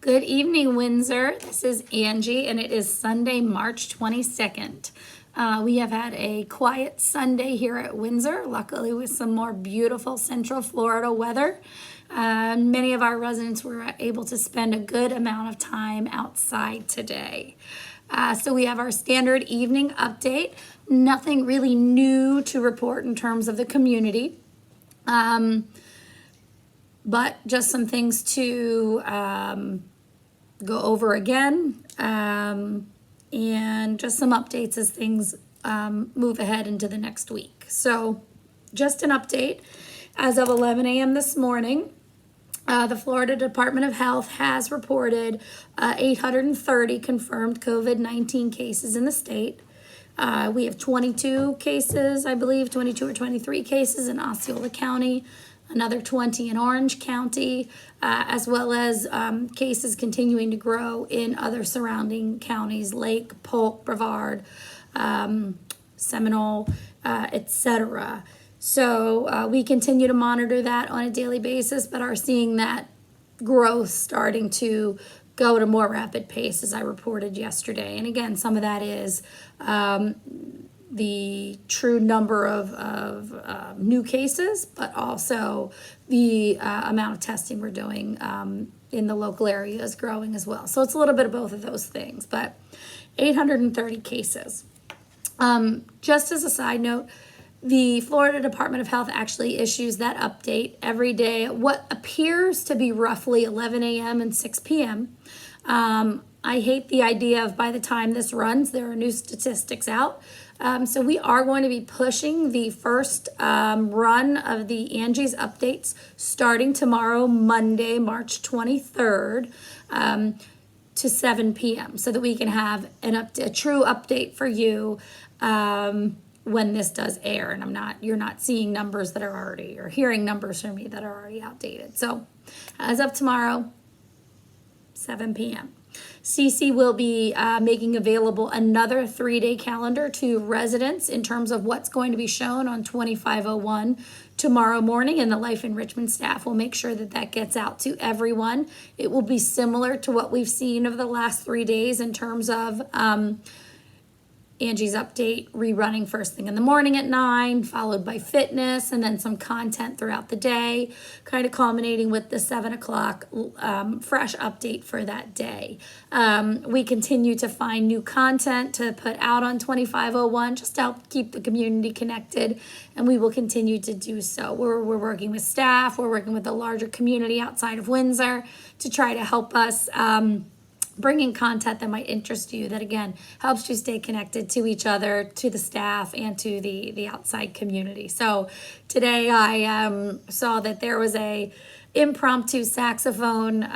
Good evening, Windsor. This is Angie, and it is Sunday, March 22nd. We have had a quiet Sunday here at Windsor, luckily with some more beautiful Central Florida weather. Many of our residents were able to spend a good amount of time outside today. So we have our standard evening update. Nothing really new to report in terms of the community. But just some things to go over again, and just some updates as things move ahead into the next week. So just an update. As of 11 a.m. this morning, the Florida Department of Health has reported 830 confirmed COVID-19 cases in the state. We have 22 cases, I believe, 22 or 23 cases in Osceola County, another 20 in Orange County, as well as cases continuing to grow in other surrounding counties, Lake, Polk, Brevard, Seminole, etc. So we continue to monitor that on a daily basis, but are seeing that growth starting to go at a more rapid pace, as I reported yesterday. And again, some of that is the true number of new cases, but also the amount of testing we're doing in the local area is growing as well. So it's a little bit of both of those things, but 830 cases. Just as a side note, the Florida Department of Health actually issues that update every day at what appears to be roughly 11 a.m. and 6 p.m. I hate the idea of by the time this runs, there are new statistics out. So we are going to be pushing the first run of the Angies updates starting tomorrow, Monday, March 23rd, to 7 p.m. so that we can have a true update for you when this does air. And you're not seeing numbers that are already, or hearing numbers from me that are already outdated. So as of tomorrow, 7 p.m. CC will be making available another 3-day calendar to residents in terms of what's going to be shown on 2501 tomorrow morning, and the Life Enrichment staff will make sure that that gets out to everyone. It will be similar to what we've seen over the last 3 days in terms of Angie's update rerunning first thing in the morning at 9, followed by fitness, and then some content throughout the day, kind of culminating with the 7 o'clock fresh update for that day. We continue to find new content to put out on 2501 just to help keep the community connected, and we will continue to do so. We're working with staff, we're working with the larger community outside of Windsor to try to help us bringing content that might interest you, that again helps you stay connected to each other, to the staff, and to the outside community. So today I saw that there was a impromptu saxophone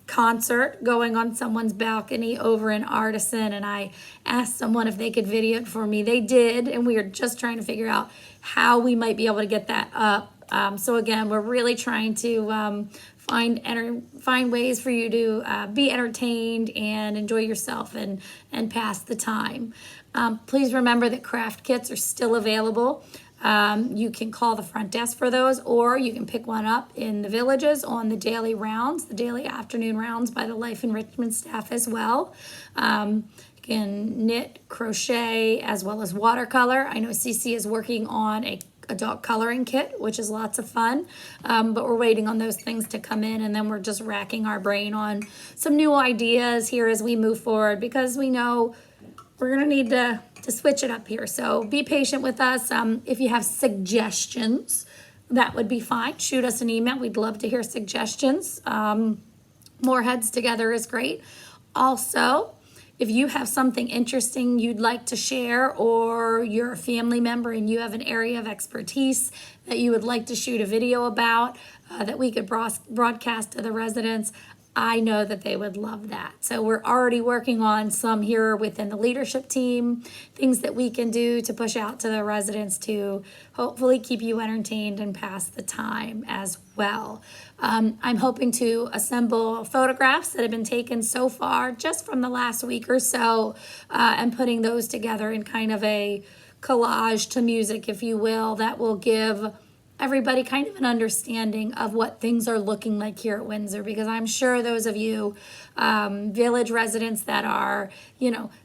concert going on someone's balcony over in Artisan, and I asked someone if they could video it for me. They did, and we are just trying to figure out how we might be able to get that up. So again, we're really trying to find ways for you to be entertained and enjoy yourself and pass the time. Please remember that craft kits are still available. You can call the front desk for those, or you can pick one up in the villages on the daily rounds, the daily afternoon rounds by the Life Enrichment staff as well. You can knit, crochet, as well as watercolor. I know CC is working on a adult coloring kit, which is lots of fun, but we're waiting on those things to come in, and then we're just racking our brain on some new ideas here as we move forward, because we know we're going to need to switch it up here. So be patient with us. If you have suggestions, that would be fine. Shoot us an email. We'd love to hear suggestions. More heads together is great. Also, if you have something interesting you'd like to share, or you're a family member and you have an area of expertise that you would like to shoot a video about that we could broadcast to the residents, I know that they would love that. So we're already working on some here within the leadership team, things that we can do to push out to the residents to hopefully keep you entertained and pass the time as well. I'm hoping to assemble photographs that have been taken so far just from the last week or so, and putting those together in kind of a collage to music, if you will, that will give everybody kind of an understanding of what things are looking like here at Windsor, because I'm sure those of you village residents that are,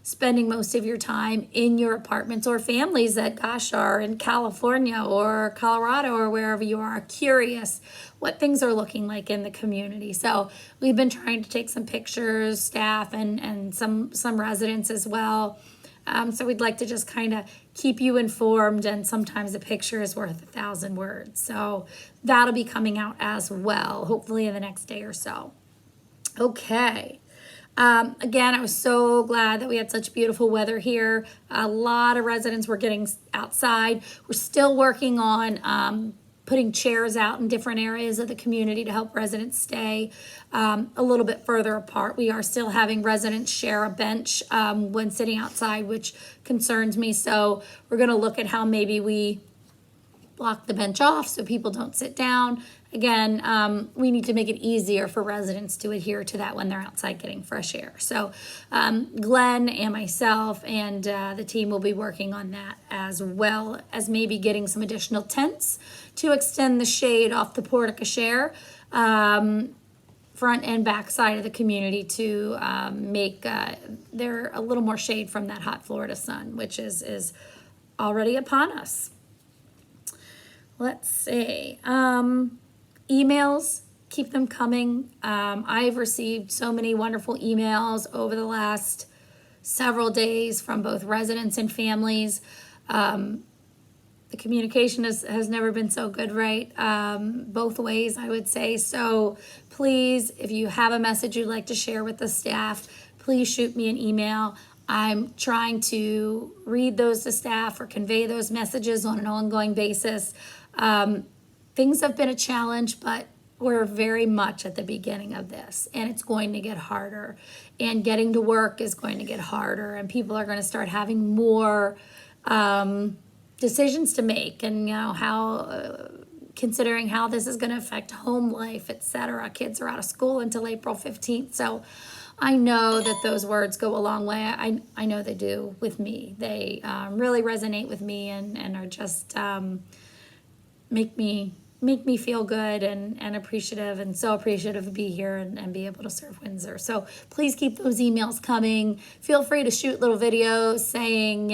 spending most of your time in your apartments, or families that, gosh, are in California or Colorado or wherever you are curious what things are looking like in the community. So we've been trying to take some pictures, staff and some residents as well. So we'd like to just kind of keep you informed, and sometimes a picture is worth 1,000 words. So that'll be coming out as well, hopefully in the next day or so. Okay. Again, I was so glad that we had such beautiful weather here. A lot of residents were getting outside. We're still working on putting chairs out in different areas of the community to help residents stay a little bit further apart. We are still having residents share a bench when sitting outside, which concerns me. So we're going to look at how maybe we block the bench off so people don't sit down. Again, we need to make it easier for residents to adhere to that when they're outside getting fresh air. So Glenn and myself and the team will be working on that, as well as maybe getting some additional tents to extend the shade off the porte cochere, front and back side of the community, to make there a little more shade from that hot Florida sun, which is already upon us. Let's see. Emails, keep them coming. I've received so many wonderful emails over the last several days from both residents and families. The communication has never been so good, right? Both ways, I would say. So please, if you have a message you'd like to share with the staff, please shoot me an email. I'm trying to read those to staff or convey those messages on an ongoing basis. Things have been a challenge, but we're very much at the beginning of this, and it's going to get harder, and getting to work is going to get harder, and people are going to start having more decisions to make, and how considering how this is going to affect home life, etc. Kids are out of school until April 15th, so I know that those words go a long way. I know they do with me. They really resonate with me, and are just make me feel good and appreciative, and so appreciative to be here and be able to serve Windsor. So please keep those emails coming. Feel free to shoot little videos saying,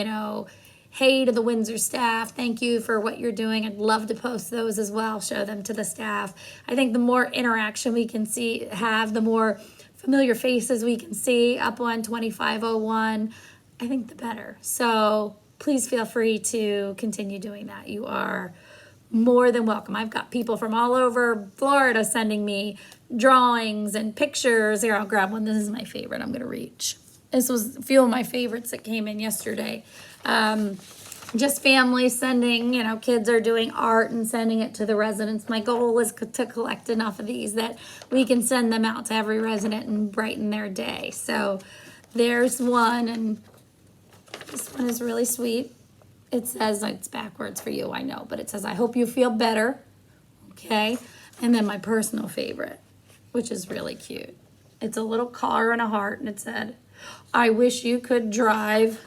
hey to the Windsor staff, thank you for what you're doing. I'd love to post those as well, show them to the staff. I think the more interaction we can have, the more familiar faces we can see up on 2501, I think the better. So please feel free to continue doing that. You are more than welcome. I've got people from all over Florida sending me drawings and pictures. Here, I'll grab one. This is my favorite. I'm going to reach. This was a few of my favorites that came in yesterday. Just families sending, kids are doing art and sending it to the residents. My goal is to collect enough of these that we can send them out to every resident and brighten their day. So there's one, and this one is really sweet. It says, it's backwards for you, I know, but it says, I hope you feel better, okay? And then my personal favorite, which is really cute. It's a little car and a heart, and it said, I wish you could drive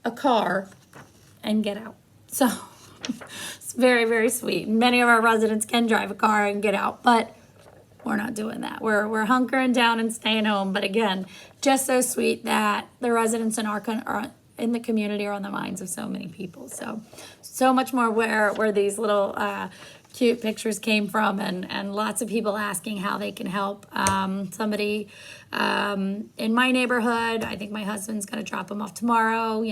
a car and get out. So it's very, very sweet. Many of our residents can drive a car and get out, but we're not doing that. We're hunkering down and staying home. But again, just so sweet that the residents in the community are on the minds of so many people. So much more where these little cute pictures came from, and lots of people asking how they can help. Somebody in my neighborhood, I think my husband's going to drop them off tomorrow,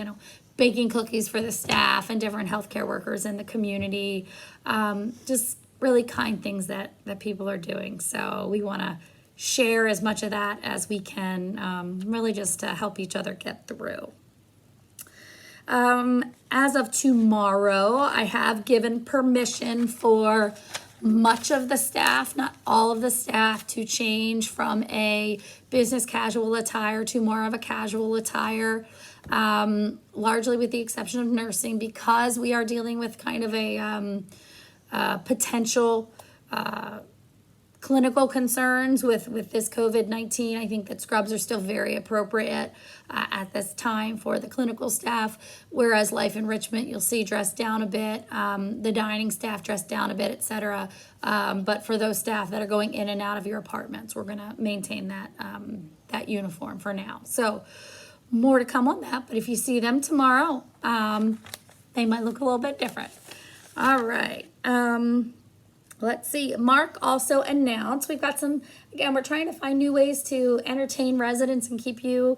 baking cookies for the staff and different healthcare workers in the community. Just really kind things that people are doing. So we want to share as much of that as we can, really just to help each other get through. As of tomorrow, I have given permission for much of the staff, not all of the staff, to change from a business casual attire to more of a casual attire, largely with the exception of nursing, because we are dealing with kind of a potential clinical concerns with this COVID-19. I think that scrubs are still very appropriate at this time for the clinical staff, whereas life enrichment you'll see dressed down a bit, the dining staff dressed down a bit, etc. But for those staff that are going in and out of your apartments, we're going to maintain that uniform for now. So more to come on that, but if you see them tomorrow, they might look a little bit different. All right. Let's see. Mark also announced, we've got some, again, we're trying to find new ways to entertain residents and keep you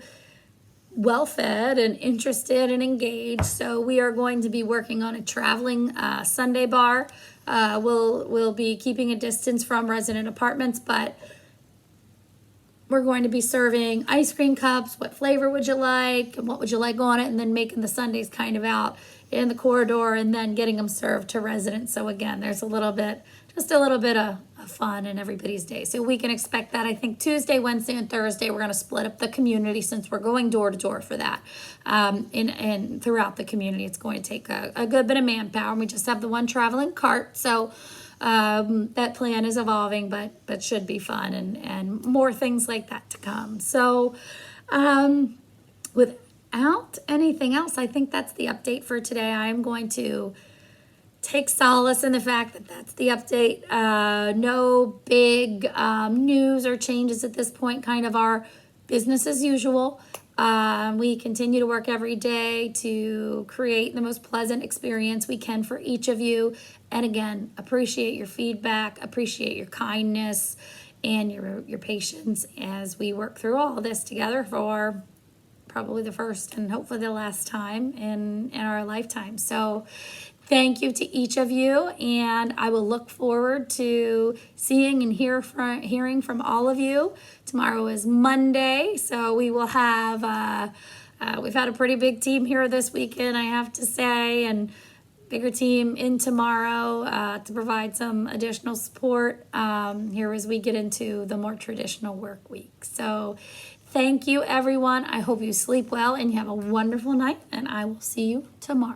well-fed and interested and engaged. So we are going to be working on a traveling Sunday bar. We'll be keeping a distance from resident apartments, but we're going to be serving ice cream cups. What flavor would you like? And what would you like on it? And then making the sundaes kind of out in the corridor and then getting them served to residents. So again, there's just a little bit of fun in everybody's day. So we can expect that. I think Tuesday, Wednesday, and Thursday, we're going to split up the community since we're going door to door for that. And throughout the community, it's going to take a good bit of manpower. And we just have the one traveling cart. So that plan is evolving, but should be fun and more things like that to come. So without anything else, I think that's the update for today. I'm going to take solace in the fact that that's the update. No big news or changes at this point, kind of our business as usual. We continue to work every day to create the most pleasant experience we can for each of you. And again, appreciate your feedback, appreciate your kindness and your patience as we work through all this together for probably the first and hopefully the last time in our lifetime. So thank you to each of you, and I will look forward to seeing and hearing from all of you. Tomorrow is Monday, so we will have, we've had a pretty big team here this weekend, I have to say, and bigger team in tomorrow to provide some additional support here as we get into the more traditional work week. So thank you, everyone. I hope you sleep well and you have a wonderful night, and I will see you tomorrow.